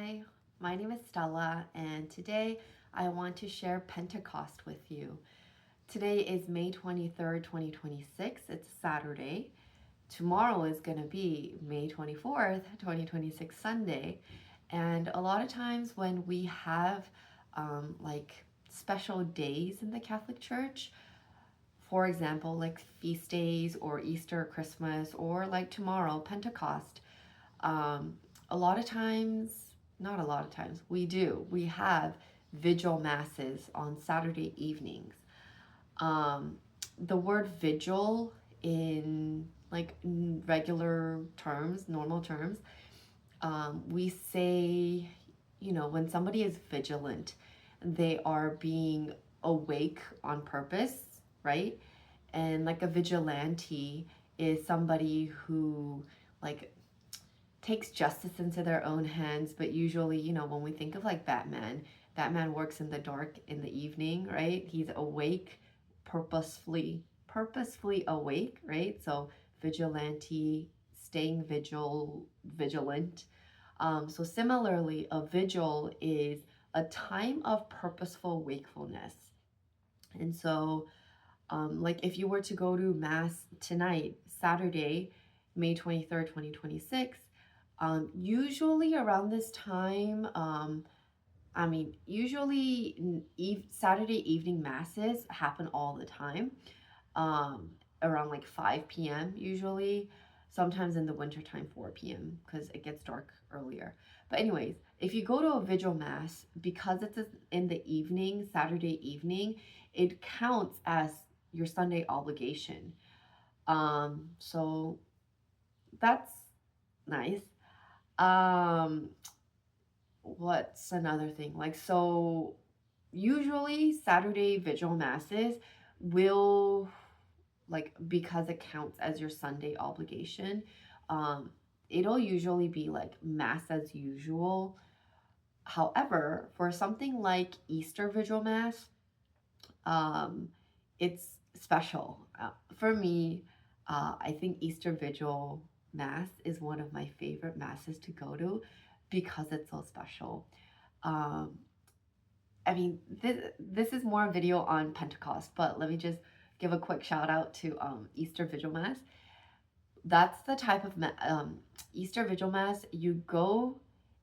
Hi, my name is Stella, and today I want to share Pentecost with you. Today is May 23rd, 2026. It's Saturday. Tomorrow is going to be May 24th, 2026, Sunday. And a lot of times when we have like special days in the Catholic Church, for example, like feast days or Easter, Christmas, or like tomorrow, Pentecost, um, a lot of times, not a lot of times, we have vigil masses on Saturday evenings. Um, the word vigil in regular terms, normal terms, we say, when somebody is vigilant, they are being awake on purpose, right? And like a vigilante is somebody who like takes justice into their own hands. But usually, when we think of like Batman works in the dark in the evening, right? He's awake, purposefully awake, right? So vigilante, staying vigilant. So similarly, a vigil is a time of purposeful wakefulness. And so like if you were to go to mass tonight, Saturday, May 23rd, 2026, usually around this time, usually Saturday evening masses happen all the time, around like 5 p.m. usually. Sometimes in the wintertime, 4 p.m. because it gets dark earlier. But anyways, if you go to a vigil mass, because it's in the evening, Saturday evening, it counts as your Sunday obligation. So that's nice. Um, what's another thing? So usually Saturday vigil masses will, like, because it counts as your Sunday obligation, um, it'll usually be like mass as usual. However, for something like Easter vigil mass, um, it's special. For me, I think Easter Vigil Mass is one of my favorite masses to go to because it's so special. Um, this is more a video on Pentecost, but let me just give a quick shout out to Easter Vigil Mass. That's the type of Easter Vigil Mass you go,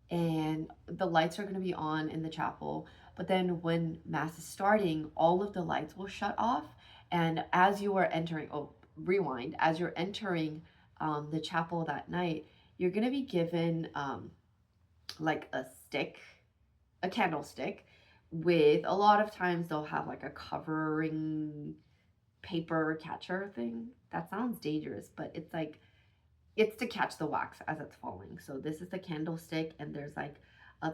and the lights are going to be on in the chapel. But then when Mass is starting, all of the lights will shut off. And as you are entering, oh, rewind, as you're entering the chapel that night, you're going to be given like a stick, a candlestick, with a lot of times they'll have like a covering paper catcher thing. That sounds dangerous, but it's to catch the wax as it's falling. So this is the candlestick, and there's like a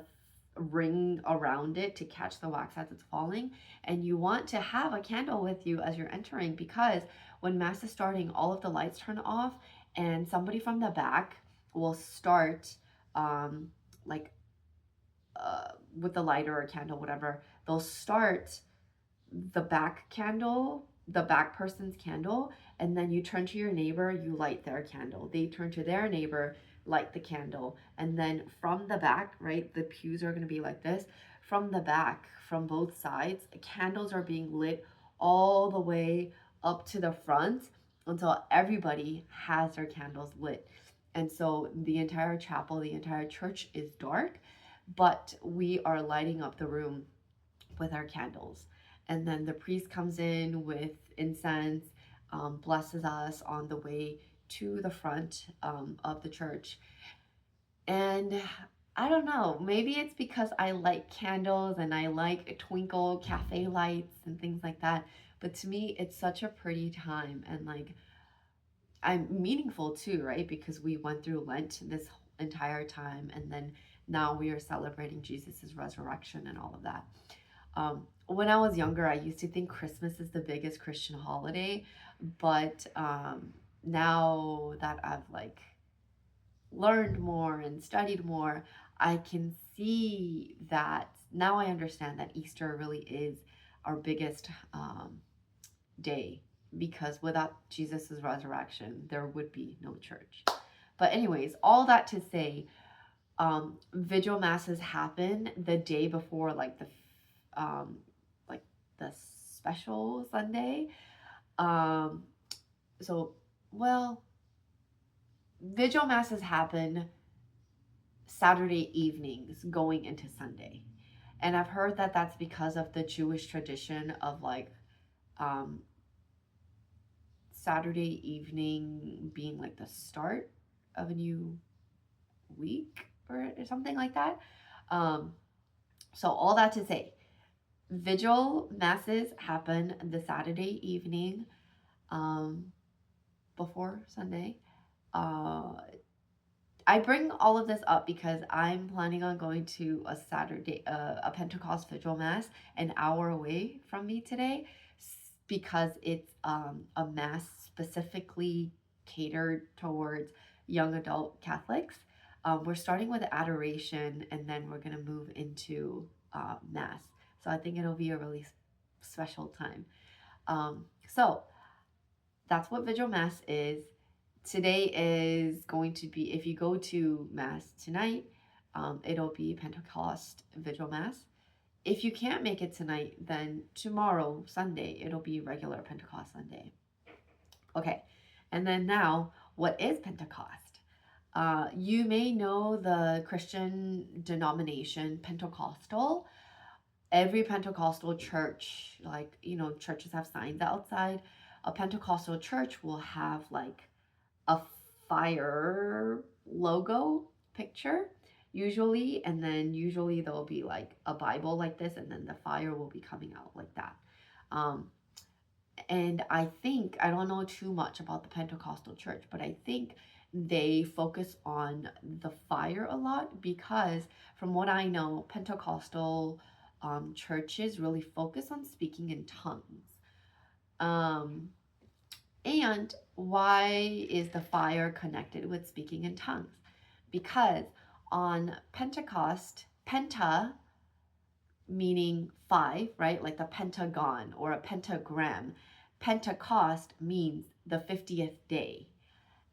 ring around it to catch the wax as it's falling. And you want to have a candle with you as you're entering, because when mass is starting, all of the lights turn off, and somebody from the back will start um, like with a lighter or a candle, whatever. They'll start the back person's candle, and then you turn to your neighbor, you light their candle. They turn to their neighbor, light the candle. And then from the back, right, the pews are going to be like this. From the back, from both sides, candles are being lit all the way up to the front until everybody has their candles lit. And so the entire chapel, the entire church is dark, but we are lighting up the room with our candles. And then the priest comes in with incense, blesses us on the way to the front of the church. And I don't know, maybe it's because I like candles and I like twinkle cafe lights and things like that. But to me, it's such a pretty time, and like I'm meaningful too, right? Because we went through Lent this entire time, and then now we are celebrating Jesus's resurrection and all of that. When I was younger, I used to think Christmas is the biggest Christian holiday, but now that I've like learned more and studied more, I can see that now I understand that Easter really is our biggest day, because without Jesus's resurrection, there would be no church. But anyways, all that to say, Vigil masses happen the day before, um, like the special Sunday. Um, so, well, vigil masses happen Saturday evenings going into Sunday. And I've heard that that's because of the Jewish tradition of um, Saturday evening being like the start of a new week or something like that. Um, so, all that to say, vigil masses happen the Saturday evening um, before Sunday. Uh, I bring all of this up because I'm planning on going to a Pentecost vigil mass an hour away from me today, because it's a mass specifically catered towards young adult Catholics. We're starting with adoration, and then we're going to move into mass. So I think it'll be a really special time. So that's what vigil mass is. Today is going to be, if you go to mass tonight, it'll be Pentecost vigil mass. If you can't make it tonight, then tomorrow, Sunday, it'll be regular Pentecost Sunday. Okay, and then now, what is Pentecost? You may know the Christian denomination Pentecostal. Every Pentecostal church, churches have signs outside. A Pentecostal church will have like a fire logo picture usually, and then usually there'll be like a Bible like this, and then the fire will be coming out like that. And I don't know too much about the Pentecostal church, but I think they focus on the fire a lot, because from what I know, Pentecostal churches really focus on speaking in tongues. And why is the fire connected with speaking in tongues? Because on Pentecost, penta meaning five, right? Like the pentagon or a pentagram. Pentecost means the 50th day.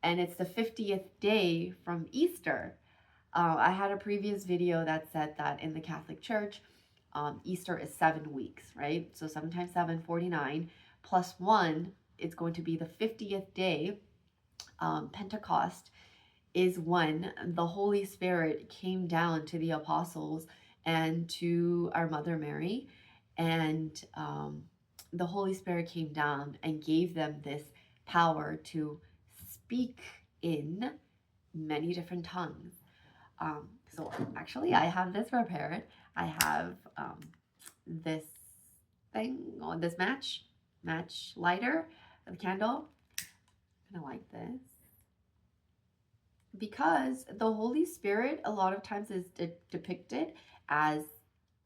And it's the 50th day from Easter. I had a previous video that said that in the Catholic Church, Easter is 7 weeks, right? So 7 times 7, 49, plus 1, it's going to be the 50th day. Pentecost is when the Holy Spirit came down to the apostles and to our Mother Mary. And the Holy Spirit came down and gave them this power to speak in many different tongues. So actually, I have this prepared. I have this thing on this match lighter, the candle. I'm gonna light this because the Holy Spirit a lot of times is depicted as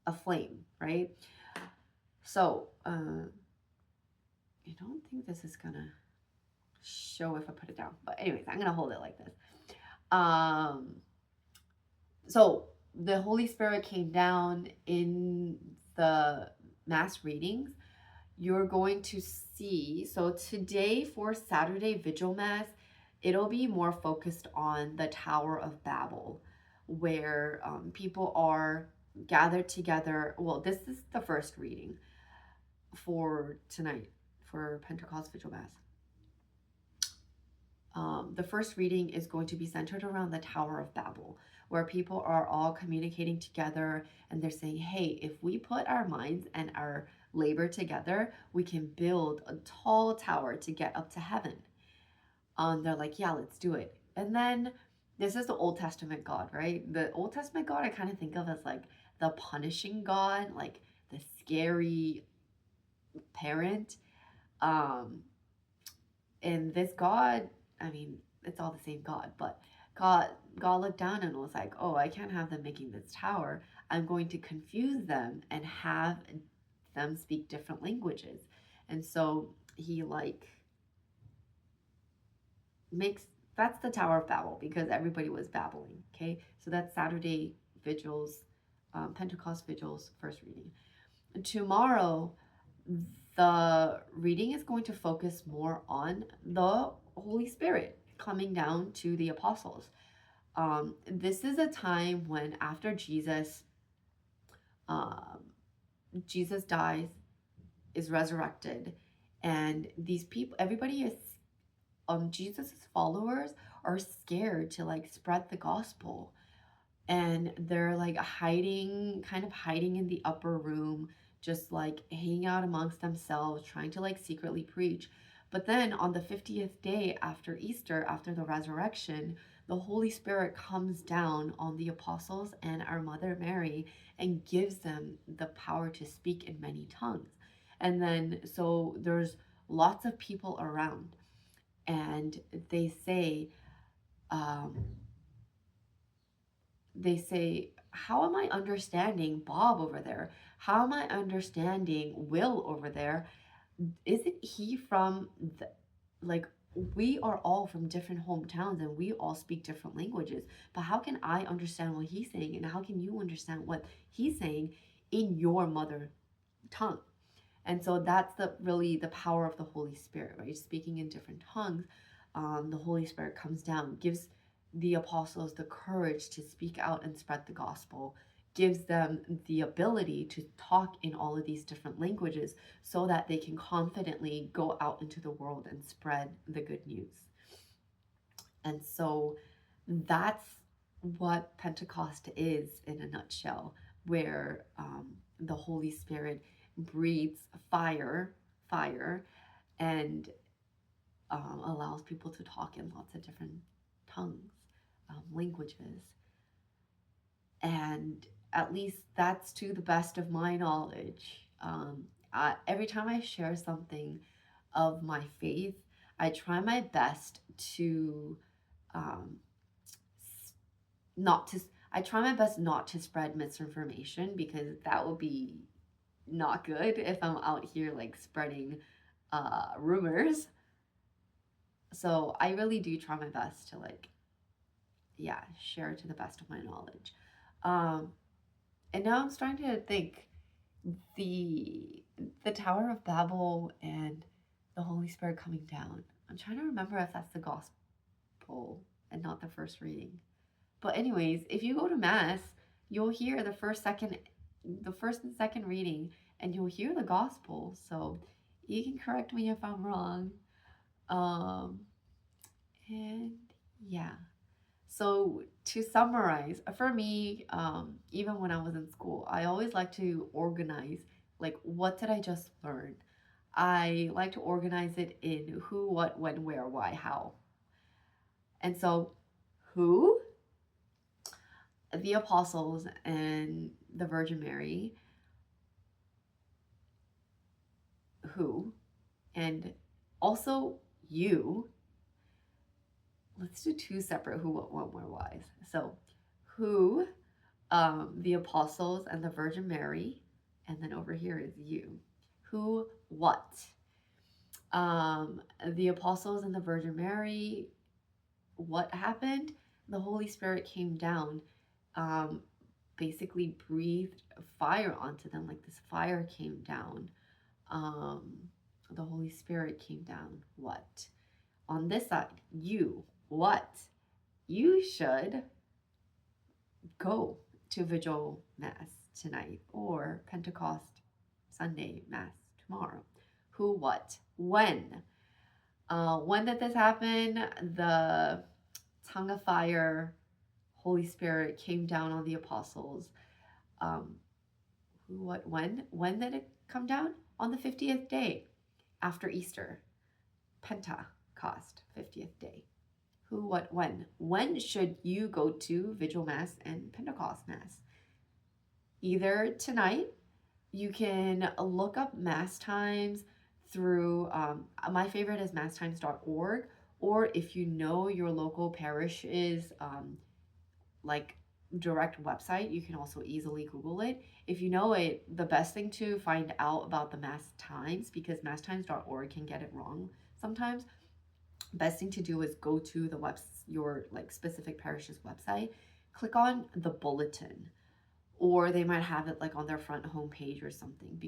a flame, right? So I don't think this is gonna show if I put it down, but anyways, I'm gonna hold it like this. So the Holy Spirit came down in the mass readings. You're going to see, so today for Saturday Vigil Mass, it'll be more focused on the Tower of Babel, where people are gathered together. Well, this is the first reading for tonight for Pentecost Vigil Mass. The first reading is going to be centered around the Tower of Babel, where people are all communicating together, and they're saying, hey, if we put our minds and our labor together, we can build a tall tower to get up to heaven. They're like, yeah, let's do it. And then this is the Old Testament God, right? The Old Testament God I kind of think of as like the punishing God, like the scary parent. And this God, I mean, it's all the same God, but God looked down and was like, oh, I can't have them making this tower. I'm going to confuse them and have them speak different languages. And so he that's the Tower of Babel, because everybody was babbling. Okay, so that's Saturday vigils, Pentecost vigils, first reading. And tomorrow, the reading is going to focus more on the Holy Spirit coming down to the apostles. This is a time when after um, Jesus dies, is resurrected, and these people, everybody is, Jesus's followers are scared to like spread the gospel, and they're like hiding, kind of hiding in the upper room, just like hanging out amongst themselves, trying to like secretly preach. But then on the 50th day after Easter, after the resurrection, the Holy Spirit comes down on the apostles and our Mother Mary and gives them the power to speak in many tongues. And then, so there's lots of people around, and they say, um, how am I understanding Bob over there? How am I understanding Will over there? Isn't he from the, like, we are all from different hometowns and we all speak different languages, but how can I understand what he's saying, and how can you understand what he's saying in your mother tongue? And so that's the really the power of the Holy Spirit, right? Speaking in different tongues, the Holy Spirit comes down, gives the apostles the courage to speak out and spread the gospel, gives them the ability to talk in all of these different languages so that they can confidently go out into the world and spread the good news. And so that's what Pentecost is in a nutshell, where the Holy Spirit breathes fire, and allows people to talk in lots of different tongues, languages. And at least that's to the best of my knowledge. Every time I share something of my faith, I try my best to um, not to. I try my best not to spread misinformation, because that would be not good if I'm out here like spreading rumors. So I really do try my best to like, yeah, share to the best of my knowledge. Um, and now I'm starting to think the the Tower of Babel and the Holy Spirit coming down. I'm trying to remember if that's the gospel and not the first reading. But anyways, if you go to mass, you'll hear the first and second reading, and you'll hear the gospel. So you can correct me if I'm wrong. Um, and yeah. So to summarize, for me, even when I was in school, I always like to organize, like, what did I just learn? I like to organize it in who, what, when, where, why, how. And so, who? The apostles and the Virgin Mary. Who? And also you. Let's do two separate who, what, when, where, whys. So, who? The apostles and the Virgin Mary, and then over here is you. Who, what? The apostles and the Virgin Mary, what happened? The Holy Spirit came down, basically breathed fire onto them, like this fire came down. The Holy Spirit came down. What? On this side, you, what? You should go to Vigil Mass tonight, or Pentecost Sunday Mass tomorrow. Who, what, when? When did this happen? The tongue of fire, Holy Spirit came down on the apostles. Who, what, when? When did it come down? On the 50th day after Easter. Pentecost, 50th day. Who, what, when? When should you go to Vigil Mass and Pentecost Mass? Either tonight, you can look up Mass times through, my favorite is masstimes.org, or if you know your local parish is like direct website, you can also easily Google it. If you know it, the best thing to find out about the Mass times, because masstimes.org can get it wrong sometimes, best thing to do is go to your like specific parish's website, click on the bulletin, or they might have it like on their front homepage or something.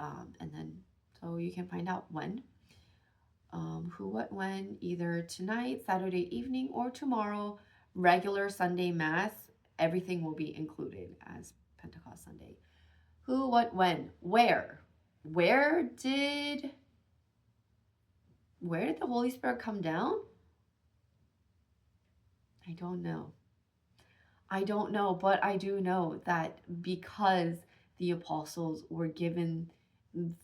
And then so you can find out when, who, what, when, either tonight, Saturday evening, or tomorrow, regular Sunday Mass, everything will be included as Pentecost Sunday. Who, what, when, where? Where did the Holy Spirit come down? I don't know. I don't know, but I do know that because the apostles were given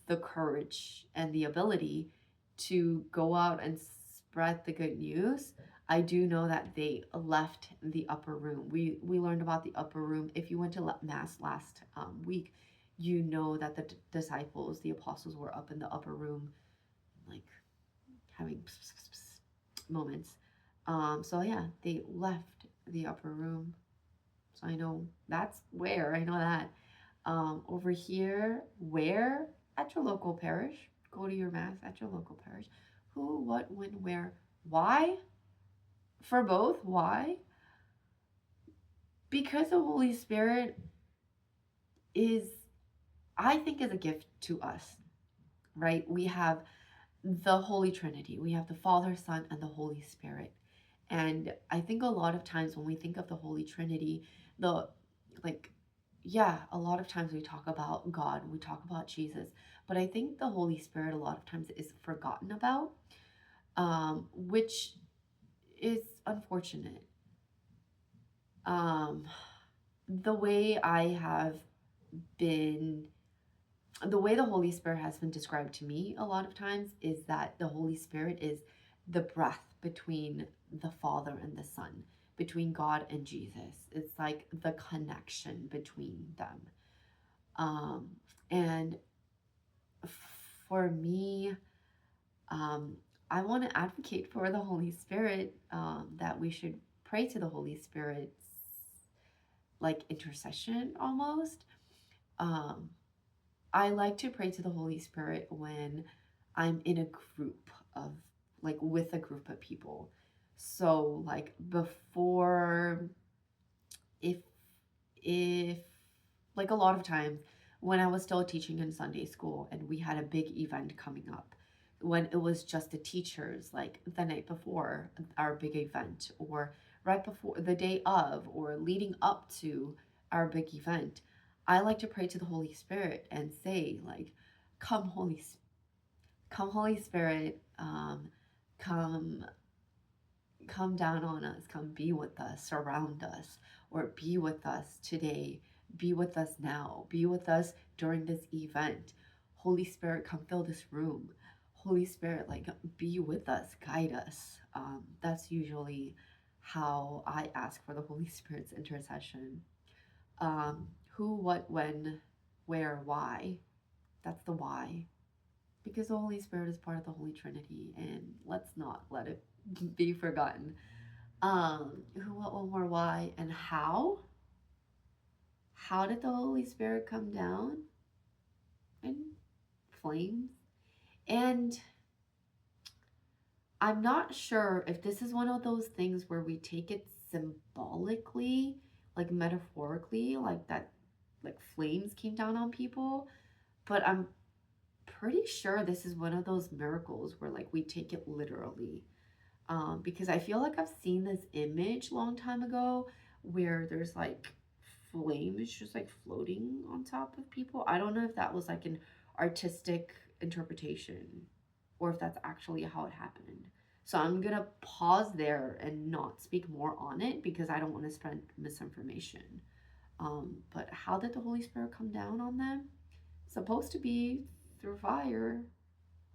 the courage and the ability to go out and spread the good news, I do know that they left the upper room. We learned about the upper room. If you went to Mass last week, you know that the disciples, the apostles, were up in the upper room, like having moments. So yeah, they left the upper room. So I know that's where, I know that. Over here, where? At your local parish. Go to your Mass at your local parish. Who, what, when, where, why? For both, why? Because the Holy Spirit is, I think, is a gift to us, right? We have the Holy Trinity. We have the Father, Son, and the Holy Spirit. And I think a lot of times when we think of the Holy Trinity, the like, yeah, a lot of times we talk about God, we talk about Jesus, but I think the Holy Spirit a lot of times is forgotten about, which is unfortunate. The way the way the Holy Spirit has been described to me a lot of times is that the Holy Spirit is the breath between the Father and the Son, between God and Jesus. It's like the connection between them. And for me, I want to advocate for the Holy Spirit, that we should pray to the Holy Spirit's like intercession almost. I like to pray to the Holy Spirit when I'm in a group of, like, with a group of people. So like before, if if like a lot of times when I was still teaching in Sunday school and we had a big event coming up, when it was just the teachers, like the night before our big event, or right before the day of, or leading up to our big event, I like to pray to the Holy Spirit and say, like, come come Holy Spirit, come come down on us, come be with us, surround us, or be with us today, be with us now, be with us during this event. Holy Spirit, come fill this room. Holy Spirit, like, be with us, guide us. That's usually how I ask for the Holy Spirit's intercession. Who, what, when, where, why? That's the why. Because the Holy Spirit is part of the Holy Trinity, and let's not let it be forgotten. Who, what, when, where, why, and how? How did the Holy Spirit come down? In flames. And I'm not sure if this is one of those things where we take it symbolically, like metaphorically, like that, like flames came down on people, but I'm pretty sure this is one of those miracles where, like, we take it literally. Because I feel like I've seen this image long time ago where there's like flames just like floating on top of people. I don't know if that was like an artistic interpretation or if that's actually how it happened. So I'm gonna pause there and not speak more on it because I don't want to spread misinformation. But how did the Holy Spirit come down on them? Supposed to be through fire,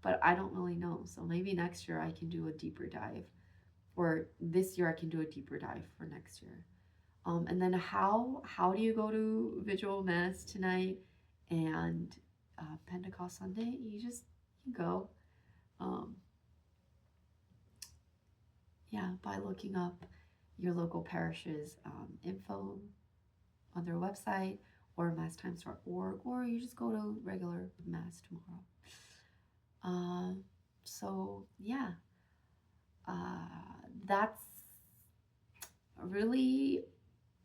but I don't really know. So maybe next year I can do a deeper dive, or this year I can do a deeper dive for next year. And then how do you go to Vigil Mass tonight and Pentecost Sunday? You go, um, yeah, by looking up your local parish's info on their website or masstimes.org, or you just go to regular Mass tomorrow. So yeah, that's really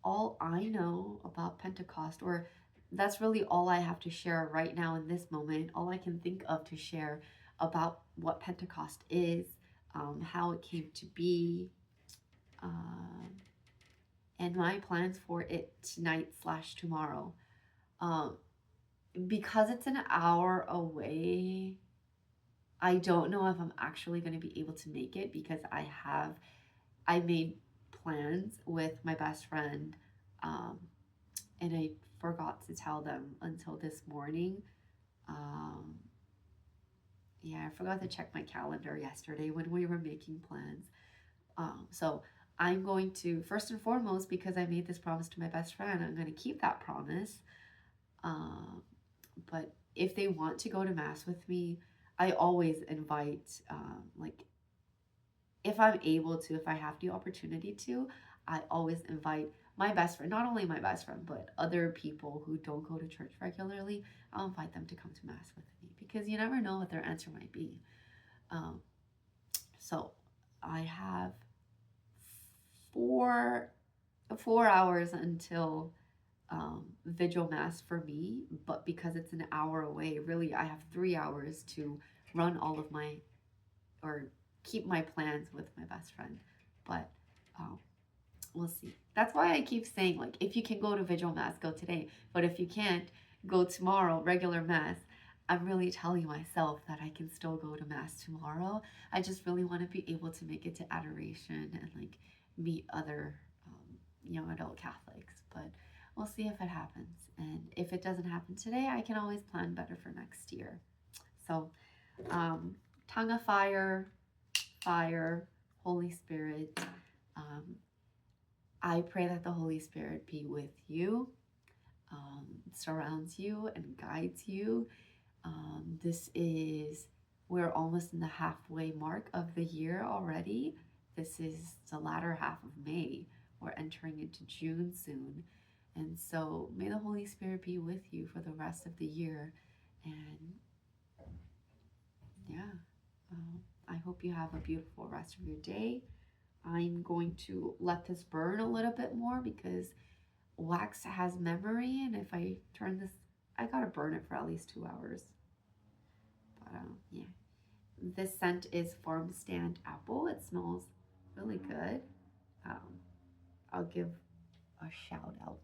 all I know about Pentecost, or that's really all I have to share right now in this moment. All I can think of to share about what Pentecost is, how it came to be. and my plans for it tonight/tomorrow. Um, because it's an hour away, I don't know if I'm actually going to be able to make it because I made plans with my best friend, um, and I forgot to tell them until this morning. Um, yeah, I forgot to check my calendar yesterday when we were making plans. So I'm going to, first and foremost, because I made this promise to my best friend, I'm going to keep that promise. Um, but if they want to go to mass with me, I always invite, like, if I'm able to, if I have the opportunity to, I always invite my best friend, not only my best friend, but other people who don't go to church regularly. I'll invite them to come to mass with me because you never know what their answer might be. Um, so I have four 4 hours until vigil mass for me, but because it's an hour away, really I have 3 hours to run all of my, or keep my plans with my best friend. But um, we'll see. That's why I keep saying, like, if you can go to vigil mass, go today. But if you can't, go tomorrow, regular mass. I'm really telling myself that I can still go to mass tomorrow. I just really want to be able to make it to adoration and like meet other young adult Catholics. But we'll see if it happens. And if it doesn't happen today, I can always plan better for next year. So, tongue of fire, fire, Holy Spirit. Um, I pray that the Holy Spirit be with you, surrounds you, and guides you. We're almost in the halfway mark of the year already. This is the latter half of May. We're entering into June soon. And so may the Holy Spirit be with you for the rest of the year. And yeah, I hope you have a beautiful rest of your day. I'm going to let this burn a little bit more because wax has memory, and if I turn this, I gotta burn it for at least 2 hours. But yeah, this scent is Farm Stand Apple. It smells really good. Um, I'll give a shout out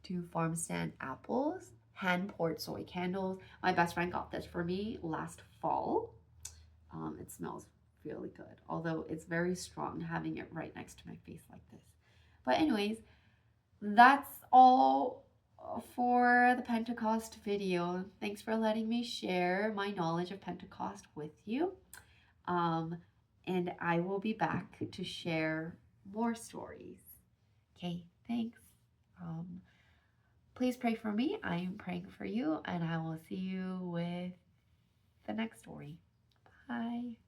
to Farm Stand Apples hand poured soy candles. My best friend got this for me last fall. It smells really good, although it's very strong having it right next to my face like this. But anyways, that's all for the Pentecost video. Thanks for letting me share my knowledge of Pentecost with you. And I will be back to share more stories. Okay, thanks. Please pray for me. I am praying for you, and I will see you with the next story. Bye.